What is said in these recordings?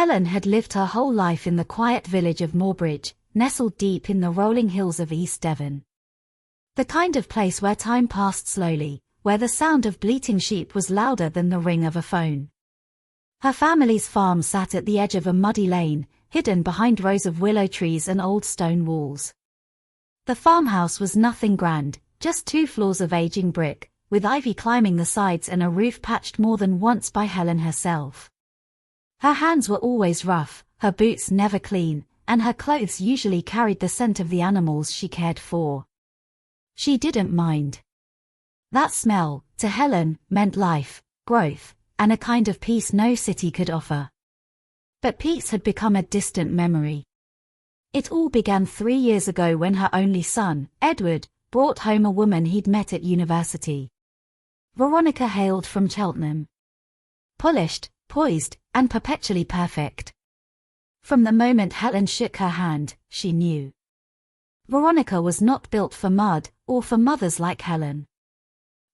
Helen had lived her whole life in the quiet village of Moorbridge, nestled deep in the rolling hills of East Devon. The kind of place where time passed slowly, where the sound of bleating sheep was louder than the ring of a phone. Her family's farm sat at the edge of a muddy lane, hidden behind rows of willow trees and old stone walls. The farmhouse was nothing grand, just 2 floors of aging brick, with ivy climbing the sides and a roof patched more than once by Helen herself. Her hands were always rough, her boots never clean, and her clothes usually carried the scent of the animals she cared for. She didn't mind. That smell, to Helen, meant life, growth, and a kind of peace no city could offer. But peace had become a distant memory. It all began 3 years ago when her only son, Edward, brought home a woman he'd met at university. Veronica hailed from Cheltenham. Polished, poised, and perpetually perfect. From the moment Helen shook her hand, she knew. Veronica was not built for mud, or for mothers like Helen.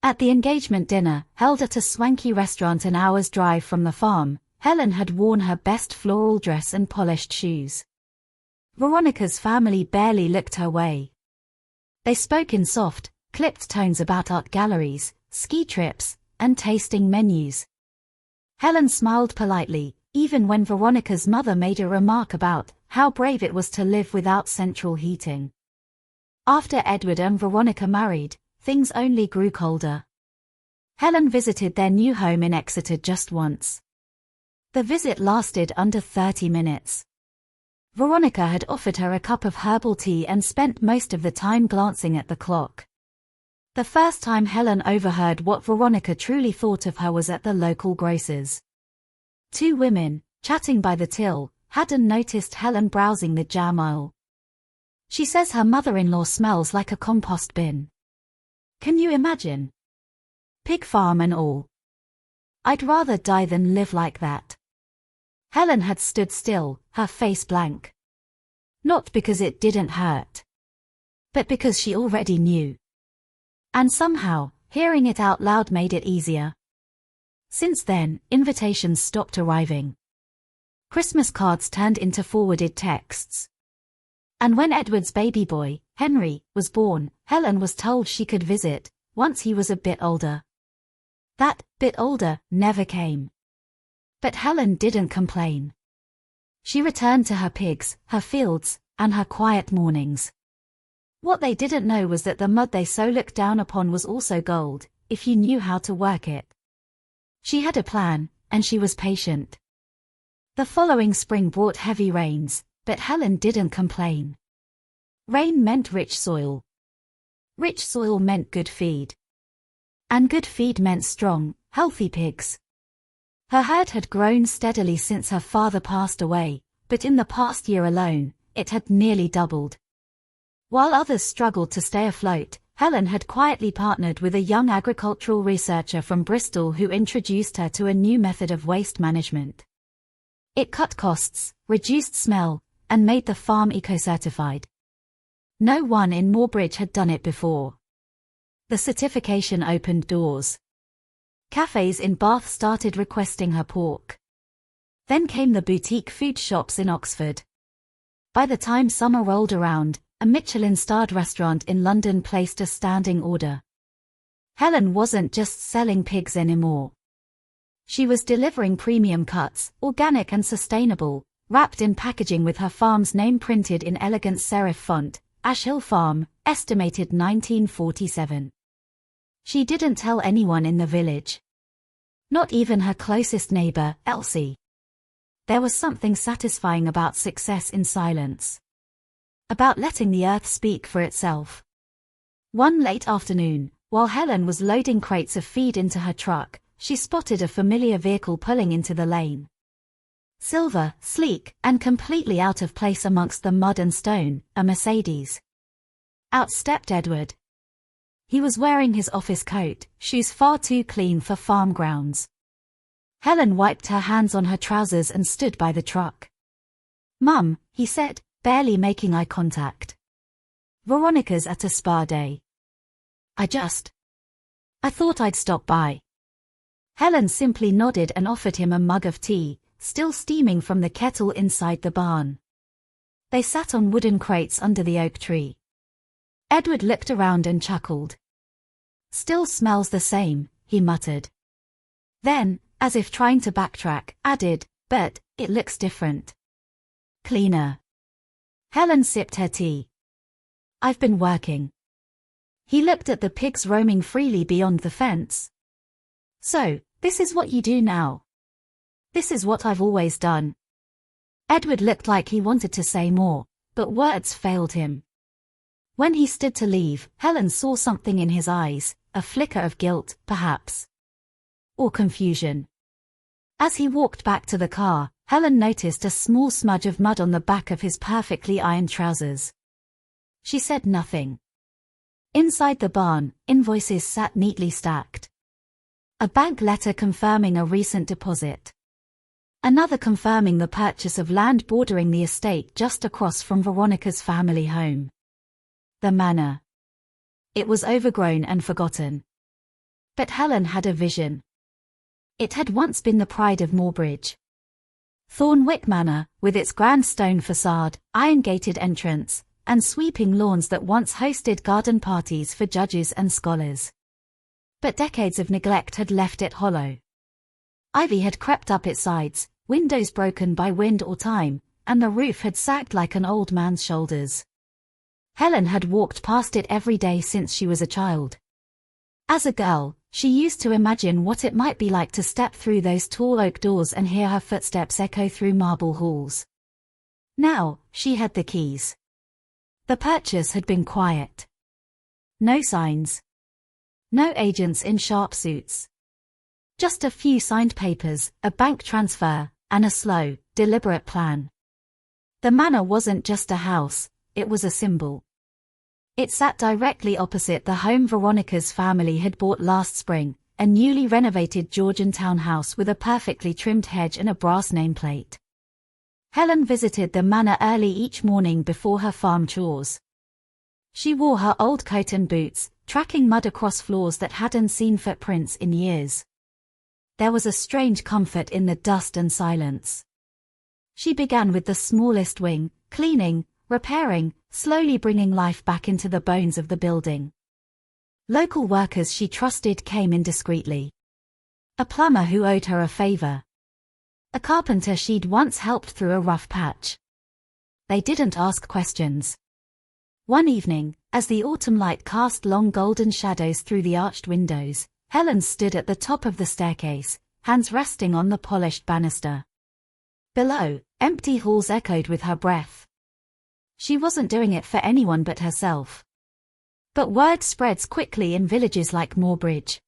At the engagement dinner, held at a swanky restaurant an hour's drive from the farm, Helen had worn her best floral dress and polished shoes. Veronica's family barely looked her way. They spoke in soft, clipped tones about art galleries, ski trips, and tasting menus. Helen smiled politely, even when Veronica's mother made a remark about how brave it was to live without central heating. After Edward and Veronica married, things only grew colder. Helen visited their new home in Exeter just once. The visit lasted under 30 minutes. Veronica had offered her a cup of herbal tea and spent most of the time glancing at the clock. The first time Helen overheard what Veronica truly thought of her was at the local grocer's. 2 women, chatting by the till, hadn't noticed Helen browsing the jam aisle. She says her mother-in-law smells like a compost bin. Can you imagine? Pig farm and all. I'd rather die than live like that. Helen had stood still, her face blank. Not because it didn't hurt, but because she already knew. And somehow, hearing it out loud made it easier. Since then, invitations stopped arriving. Christmas cards turned into forwarded texts. And when Edward's baby boy, Henry, was born, Helen was told she could visit, once he was a bit older. That bit older never came. But Helen didn't complain. She returned to her pigs, her fields, and her quiet mornings. What they didn't know was that the mud they so looked down upon was also gold, if you knew how to work it. She had a plan, and she was patient. The following spring brought heavy rains, but Helen didn't complain. Rain meant rich soil. Rich soil meant good feed. And good feed meant strong, healthy pigs. Her herd had grown steadily since her father passed away, but in the past year alone, it had nearly doubled. While others struggled to stay afloat, Helen had quietly partnered with a young agricultural researcher from Bristol who introduced her to a new method of waste management. It cut costs, reduced smell, and made the farm eco-certified. No one in Moorbridge had done it before. The certification opened doors. Cafes in Bath started requesting her pork. Then came the boutique food shops in Oxford. By the time summer rolled around, a Michelin-starred restaurant in London placed a standing order. Helen wasn't just selling pigs anymore. She was delivering premium cuts, organic and sustainable, wrapped in packaging with her farm's name printed in elegant serif font, Ash Hill Farm, estimated 1947. She didn't tell anyone in the village. Not even her closest neighbor, Elsie. There was something satisfying about success in silence. About letting the earth speak for itself. One late afternoon, while Helen was loading crates of feed into her truck, she spotted a familiar vehicle pulling into the lane. Silver, sleek, and completely out of place amongst the mud and stone, a Mercedes. Out stepped Edward. He was wearing his office coat, shoes far too clean for farm grounds. Helen wiped her hands on her trousers and stood by the truck. "Mum," he said, barely making eye contact. "Veronica's at a spa day. I thought I'd stop by." Helen simply nodded and offered him a mug of tea, still steaming from the kettle inside the barn. They sat on wooden crates under the oak tree. Edward looked around and chuckled. "Still smells the same," he muttered. Then, as if trying to backtrack, added, "But it looks different. Cleaner." Helen sipped her tea. "I've been working." He looked at the pigs roaming freely beyond the fence. "So, this is what you do now?" "This is what I've always done." Edward looked like he wanted to say more, but words failed him. When he stood to leave, Helen saw something in his eyes, a flicker of guilt, perhaps. Or confusion. As he walked back to the car, Helen noticed a small smudge of mud on the back of his perfectly ironed trousers. She said nothing. Inside the barn, invoices sat neatly stacked. A bank letter confirming a recent deposit. Another confirming the purchase of land bordering the estate just across from Veronica's family home. The Manor. It was overgrown and forgotten. But Helen had a vision. It had once been the pride of Moorbridge. Thornwick Manor, with its grand stone facade, iron-gated entrance, and sweeping lawns that once hosted garden parties for judges and scholars. But decades of neglect had left it hollow. Ivy had crept up its sides, windows broken by wind or time, and the roof had sagged like an old man's shoulders. Helen had walked past it every day since she was a child. As a girl, she used to imagine what it might be like to step through those tall oak doors and hear her footsteps echo through marble halls. Now, she had the keys. The purchase had been quiet. No signs. No agents in sharp suits. Just a few signed papers, a bank transfer, and a slow, deliberate plan. The manor wasn't just a house, it was a symbol. It sat directly opposite the home Veronica's family had bought last spring, a newly renovated Georgian townhouse with a perfectly trimmed hedge and a brass nameplate. Helen visited the manor early each morning before her farm chores. She wore her old coat and boots, tracking mud across floors that hadn't seen footprints in years. There was a strange comfort in the dust and silence. She began with the smallest wing, cleaning, repairing, slowly bringing life back into the bones of the building. Local workers she trusted came in discreetly. A plumber who owed her a favor. A carpenter she'd once helped through a rough patch. They didn't ask questions. One evening, as the autumn light cast long golden shadows through the arched windows, Helen stood at the top of the staircase, hands resting on the polished banister. Below, empty halls echoed with her breath. She wasn't doing it for anyone but herself. But word spreads quickly in villages like Moorbridge.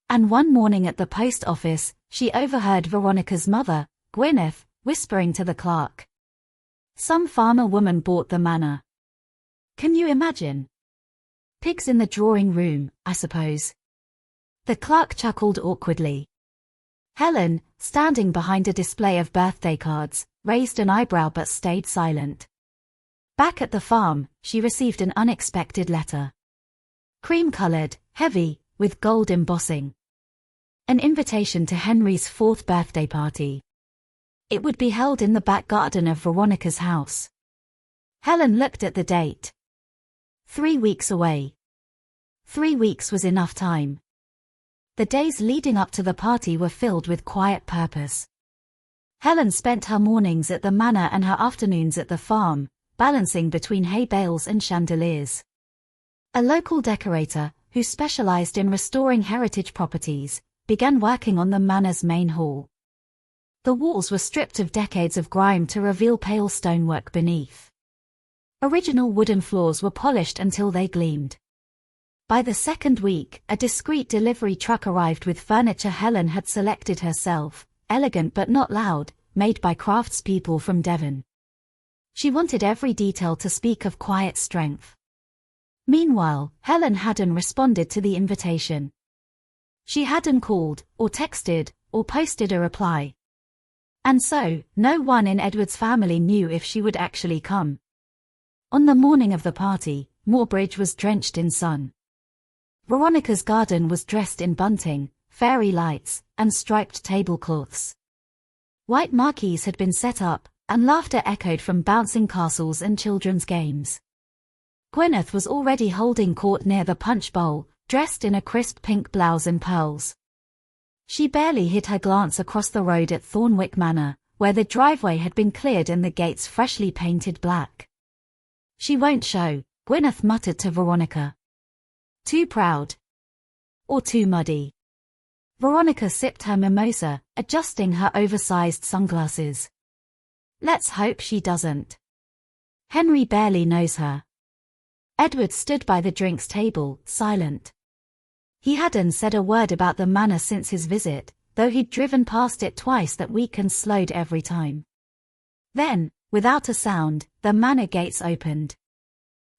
And one morning at the post office, she overheard Veronica's mother, Gwyneth, whispering to the clerk. Some farmer woman bought the manor. Can you imagine? Pigs in the drawing room, I suppose. The clerk chuckled awkwardly. Helen, standing behind a display of birthday cards, raised an eyebrow but stayed silent. Back at the farm, she received an unexpected letter. Cream-colored, heavy, with gold embossing. An invitation to Henry's 4th birthday party. It would be held in the back garden of Veronica's house. Helen looked at the date. 3 weeks away. 3 weeks was enough time. The days leading up to the party were filled with quiet purpose. Helen spent her mornings at the manor and her afternoons at the farm, balancing between hay bales and chandeliers. A local decorator, who specialized in restoring heritage properties, began working on the manor's main hall. The walls were stripped of decades of grime to reveal pale stonework beneath. Original wooden floors were polished until they gleamed. By the second week, a discreet delivery truck arrived with furniture Helen had selected herself, elegant but not loud, made by craftspeople from Devon. She wanted every detail to speak of quiet strength. Meanwhile, Helen hadn't responded to the invitation. She hadn't called, or texted, or posted a reply. And so, no one in Edward's family knew if she would actually come. On the morning of the party, Moorbridge was drenched in sun. Veronica's garden was dressed in bunting, fairy lights, and striped tablecloths. White marquees had been set up, and laughter echoed from bouncing castles and children's games. Gwyneth was already holding court near the punch bowl, dressed in a crisp pink blouse and pearls. She barely hid her glance across the road at Thornwick Manor, where the driveway had been cleared and the gates freshly painted black. "She won't show," Gwyneth muttered to Veronica. "Too proud. Or too muddy." Veronica sipped her mimosa, adjusting her oversized sunglasses. "Let's hope she doesn't. Henry barely knows her." Edward stood by the drinks table, silent. He hadn't said a word about the manor since his visit, though he'd driven past it twice that week and slowed every time. Then, without a sound, the manor gates opened.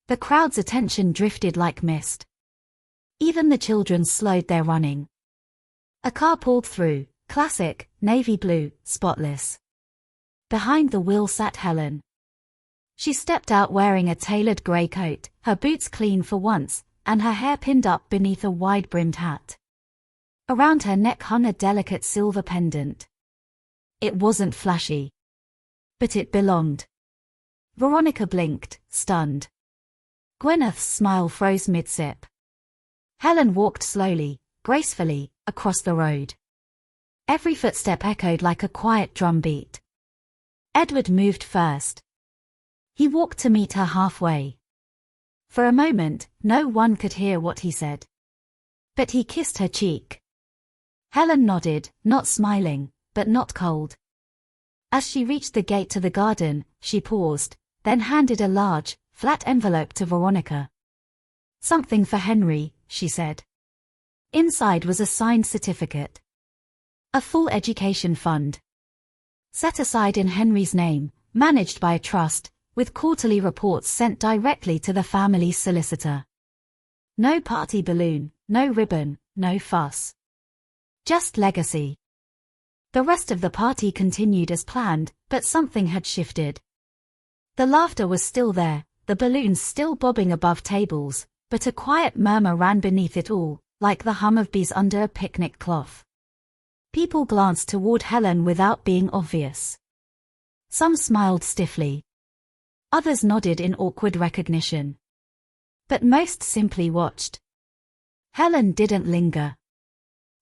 The crowd's attention drifted like mist. Even the children slowed their running. A car pulled through, classic, navy blue, spotless. Behind the wheel sat Helen. She stepped out wearing a tailored grey coat, her boots clean for once, and her hair pinned up beneath a wide-brimmed hat. Around her neck hung a delicate silver pendant. It wasn't flashy, but it belonged. Veronica blinked, stunned. Gwyneth's smile froze mid-sip. Helen walked slowly, gracefully, across the road. Every footstep echoed like a quiet drumbeat. Edward moved first. He walked to meet her halfway. For a moment, no one could hear what he said. But he kissed her cheek. Helen nodded, not smiling, but not cold. As she reached the gate to the garden, she paused, then handed a large, flat envelope to Veronica. "Something for Henry," she said. Inside was a signed certificate. A full education fund. Set aside in Henry's name, managed by a trust, with quarterly reports sent directly to the family's solicitor. No party balloon, no ribbon, no fuss. Just legacy. The rest of the party continued as planned, but something had shifted. The laughter was still there, the balloons still bobbing above tables, but a quiet murmur ran beneath it all, like the hum of bees under a picnic cloth. People glanced toward Helen without being obvious. Some smiled stiffly. Others nodded in awkward recognition. But most simply watched. Helen didn't linger.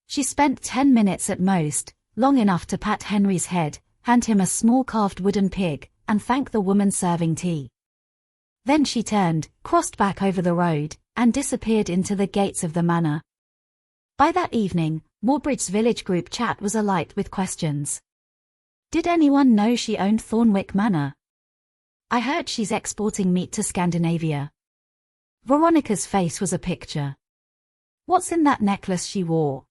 She spent 10 minutes at most, long enough to pat Henry's head, hand him a small carved wooden pig, and thank the woman serving tea. Then she turned, crossed back over the road, and disappeared into the gates of the manor. By that evening, Moorbridge's village group chat was alight with questions. Did anyone know she owned Thornwick Manor? I heard she's exporting meat to Scandinavia. Veronica's face was a picture. What's in that necklace she wore?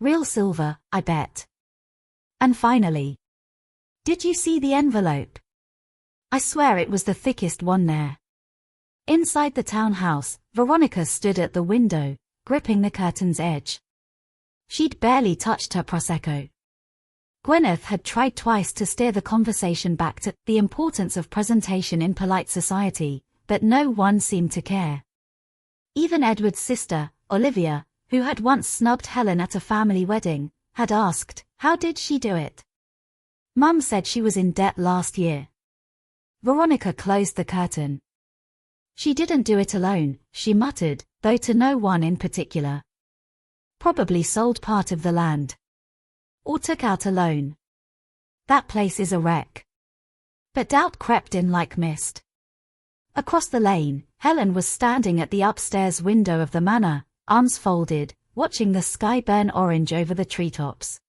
Real silver, I bet. And finally, did you see the envelope? I swear it was the thickest one there. Inside the townhouse, Veronica stood at the window, gripping the curtain's edge. She'd barely touched her Prosecco. Gwyneth had tried twice to steer the conversation back to the importance of presentation in polite society, but no one seemed to care. Even Edward's sister, Olivia, who had once snubbed Helen at a family wedding, had asked, how did she do it? Mum said she was in debt last year. Veronica closed the curtain. She didn't do it alone, she muttered, though to no one in particular. Probably sold part of the land. Or took out a loan. That place is a wreck. But doubt crept in like mist. Across the lane, Helen was standing at the upstairs window of the manor, arms folded, watching the sky burn orange over the treetops.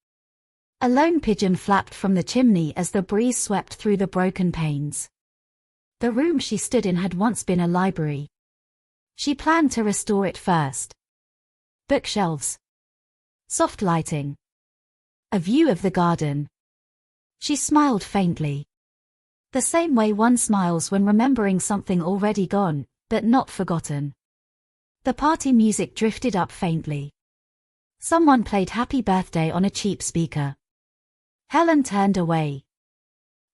A lone pigeon flapped from the chimney as the breeze swept through the broken panes. The room she stood in had once been a library. She planned to restore it first. Bookshelves. Soft lighting. A view of the garden. She smiled faintly. The same way one smiles when remembering something already gone, but not forgotten. The party music drifted up faintly. Someone played Happy Birthday on a cheap speaker. Helen turned away.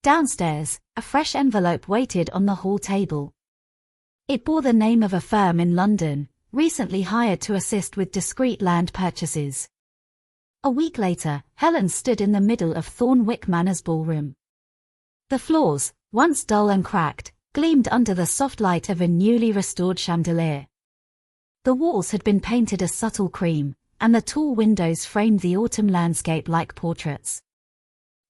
Downstairs, a fresh envelope waited on the hall table. It bore the name of a firm in London, recently hired to assist with discreet land purchases. A week later, Helen stood in the middle of Thornwick Manor's ballroom. The floors, once dull and cracked, gleamed under the soft light of a newly restored chandelier. The walls had been painted a subtle cream, and the tall windows framed the autumn landscape like portraits.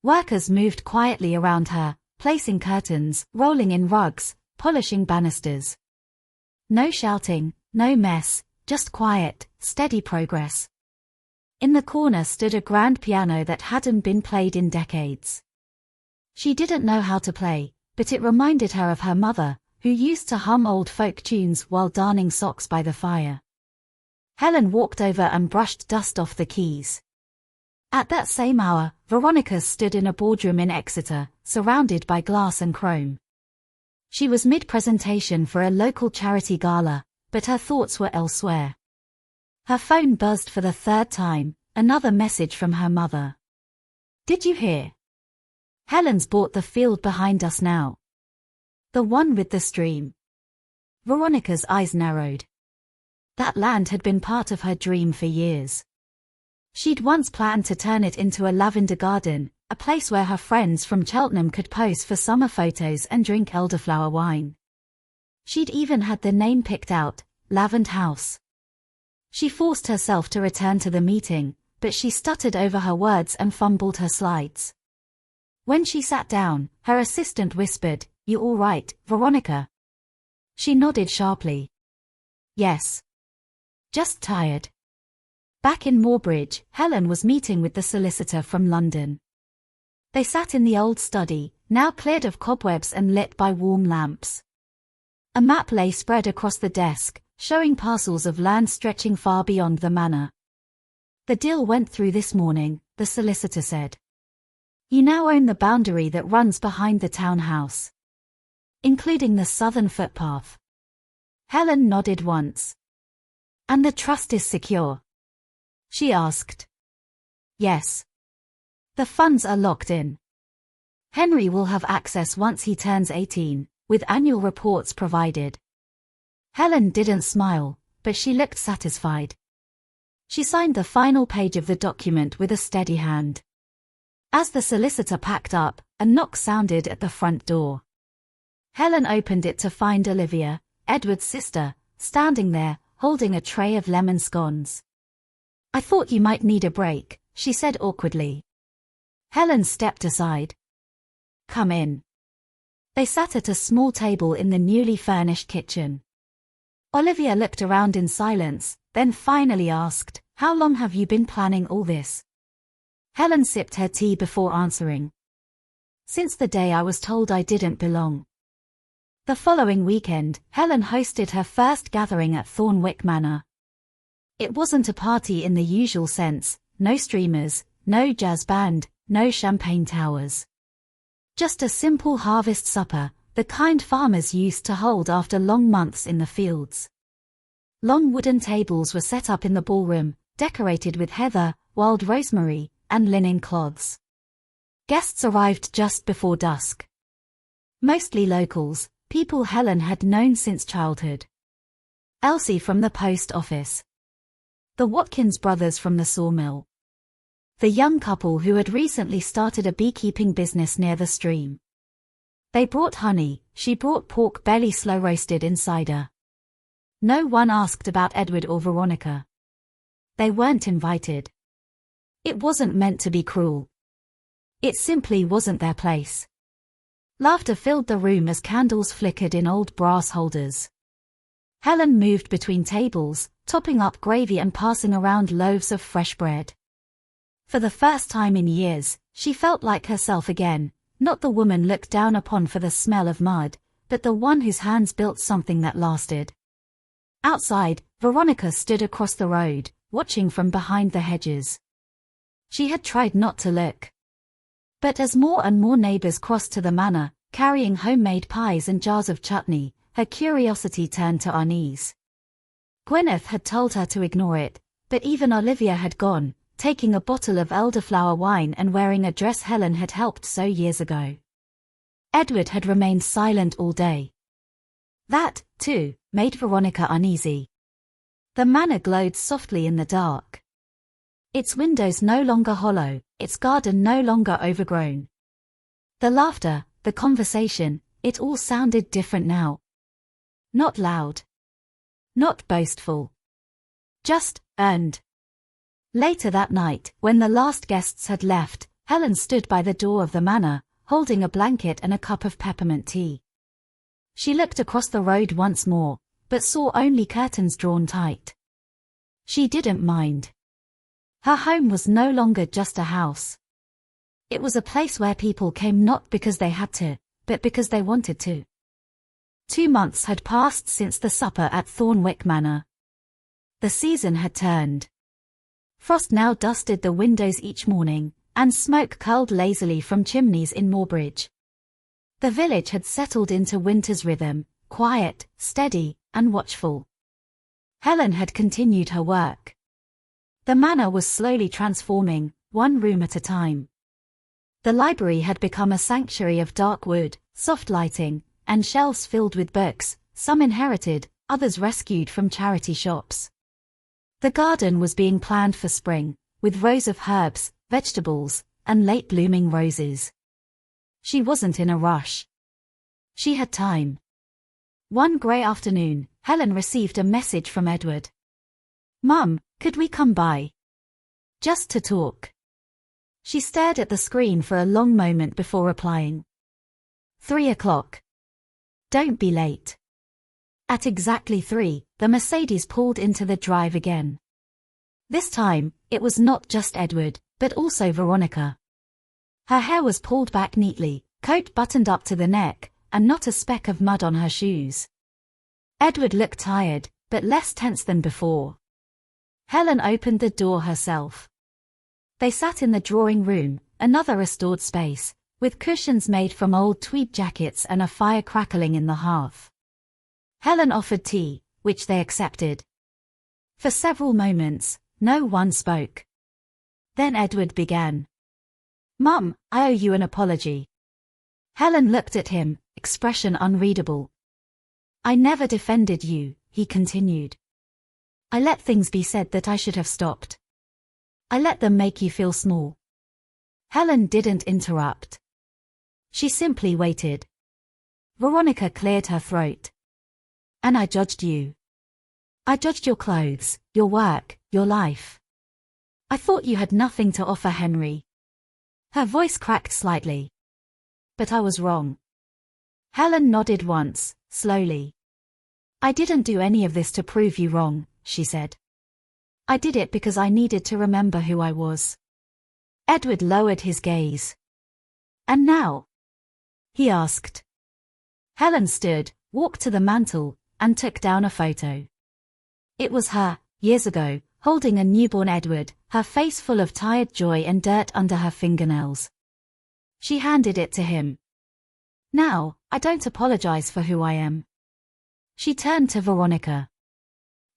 Workers moved quietly around her, placing curtains, rolling in rugs, polishing banisters. No shouting, no mess, just quiet, steady progress. In the corner stood a grand piano that hadn't been played in decades. She didn't know how to play, but it reminded her of her mother, who used to hum old folk tunes while darning socks by the fire. Helen walked over and brushed dust off the keys. At that same hour, Veronica stood in a boardroom in Exeter, surrounded by glass and chrome. She was mid-presentation for a local charity gala, but her thoughts were elsewhere. Her phone buzzed for the third time, another message from her mother. "Did you hear? Helen's bought the field behind us now. The one with the stream." Veronica's eyes narrowed. That land had been part of her dream for years. She'd once planned to turn it into a lavender garden, a place where her friends from Cheltenham could pose for summer photos and drink elderflower wine. She'd even had the name picked out, Lavend House. She forced herself to return to the meeting, but she stuttered over her words and fumbled her slides. When she sat down, her assistant whispered, "You all right, Veronica?" She nodded sharply. "Yes. Just tired." Back in Moorbridge, Helen was meeting with the solicitor from London. They sat in the old study, now cleared of cobwebs and lit by warm lamps. A map lay spread across the desk, showing parcels of land stretching far beyond the manor. "The deal went through this morning," the solicitor said. "You now own the boundary that runs behind the townhouse, including the southern footpath." Helen nodded once. "And the trust is secure?" she asked. "Yes. The funds are locked in. Henry will have access once he turns 18, with annual reports provided." Helen didn't smile, but she looked satisfied. She signed the final page of the document with a steady hand. As the solicitor packed up, a knock sounded at the front door. Helen opened it to find Olivia, Edward's sister, standing there, holding a tray of lemon scones. "I thought you might need a break," she said awkwardly. Helen stepped aside. "Come in." They sat at a small table in the newly furnished kitchen. Olivia looked around in silence, then finally asked, "How long have you been planning all this?" Helen sipped her tea before answering. "Since the day I was told I didn't belong." The following weekend, Helen hosted her first gathering at Thornwick Manor. It wasn't a party in the usual sense, no streamers, no jazz band, no champagne towers. Just a simple harvest supper, the kind farmers used to hold after long months in the fields. Long wooden tables were set up in the ballroom, decorated with heather, wild rosemary, and linen cloths. Guests arrived just before dusk. Mostly locals, people Helen had known since childhood. Elsie from the post office. The Watkins brothers from the sawmill. The young couple who had recently started a beekeeping business near the stream. They brought honey, she brought pork belly slow-roasted in cider. No one asked about Edward or Veronica. They weren't invited. It wasn't meant to be cruel. It simply wasn't their place. Laughter filled the room as candles flickered in old brass holders. Helen moved between tables, topping up gravy and passing around loaves of fresh bread. For the first time in years, she felt like herself again, not the woman looked down upon for the smell of mud, but the one whose hands built something that lasted. Outside, Veronica stood across the road, watching from behind the hedges. She had tried not to look. But as more and more neighbors crossed to the manor, carrying homemade pies and jars of chutney, her curiosity turned to unease. Gwyneth had told her to ignore it, but even Olivia had gone, taking a bottle of elderflower wine and wearing a dress Helen had helped sew years ago. Edward had remained silent all day. That, too, made Veronica uneasy. The manor glowed softly in the dark. Its windows no longer hollow, its garden no longer overgrown. The laughter, the conversation, it all sounded different now. Not loud. Not boastful. Just earned. Later that night, when the last guests had left, Helen stood by the door of the manor, holding a blanket and a cup of peppermint tea. She looked across the road once more, but saw only curtains drawn tight. She didn't mind. Her home was no longer just a house. It was a place where people came not because they had to, but because they wanted to. 2 months had passed since the supper at Thornwick Manor. The season had turned. Frost now dusted the windows each morning, and smoke curled lazily from chimneys in Moorbridge. The village had settled into winter's rhythm, quiet, steady, and watchful. Helen had continued her work. The manor was slowly transforming, one room at a time. The library had become a sanctuary of dark wood, soft lighting, and shelves filled with books, some inherited, others rescued from charity shops. The garden was being planned for spring, with rows of herbs, vegetables, and late-blooming roses. She wasn't in a rush. She had time. One grey afternoon, Helen received a message from Edward. "Mum, could we come by? Just to talk." She stared at the screen for a long moment before replying. 3 o'clock. Don't be late. At exactly 3, the Mercedes pulled into the drive again. This time, it was not just Edward, but also Veronica. Her hair was pulled back neatly, coat buttoned up to the neck, and not a speck of mud on her shoes. Edward looked tired, but less tense than before. Helen opened the door herself. They sat in the drawing room, another restored space, with cushions made from old tweed jackets and a fire crackling in the hearth. Helen offered tea, which they accepted. For several moments, no one spoke. Then Edward began. "Mum, I owe you an apology." Helen looked at him, expression unreadable. "I never defended you," he continued. "I let things be said that I should have stopped. I let them make you feel small." Helen didn't interrupt. She simply waited. Veronica cleared her throat. "And I judged you. I judged your clothes, your work, your life. I thought you had nothing to offer Henry." Her voice cracked slightly. "But I was wrong." Helen nodded once, slowly. "I didn't do any of this to prove you wrong," she said. "I did it because I needed to remember who I was." Edward lowered his gaze. "And now?" he asked. Helen stood, walked to the mantel, and took down a photo. It was her, years ago, holding a newborn Edward, her face full of tired joy and dirt under her fingernails. She handed it to him. "Now, I don't apologize for who I am." She turned to Veronica.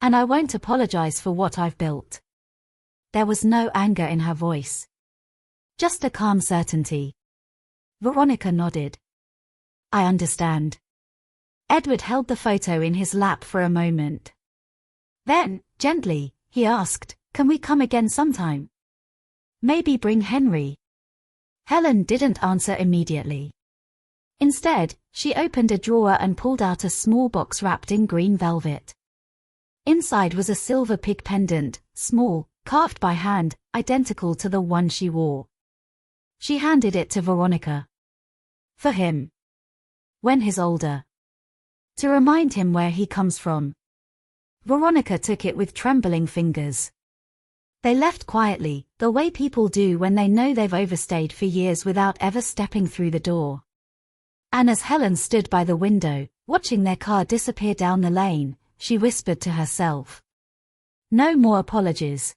"And I won't apologize for what I've built." There was no anger in her voice. Just a calm certainty. Veronica nodded. "I understand." Edward held the photo in his lap for a moment. Then, gently, he asked, "Can we come again sometime? Maybe bring Henry?" Helen didn't answer immediately. Instead, she opened a drawer and pulled out a small box wrapped in green velvet. Inside was a silver pig pendant, small, carved by hand, identical to the one she wore. She handed it to Veronica. "For him. When he's older. To remind him where he comes from." Veronica took it with trembling fingers. They left quietly, the way people do when they know they've overstayed for years without ever stepping through the door. And as Helen stood by the window, watching their car disappear down the lane, she whispered to herself. "No more apologies.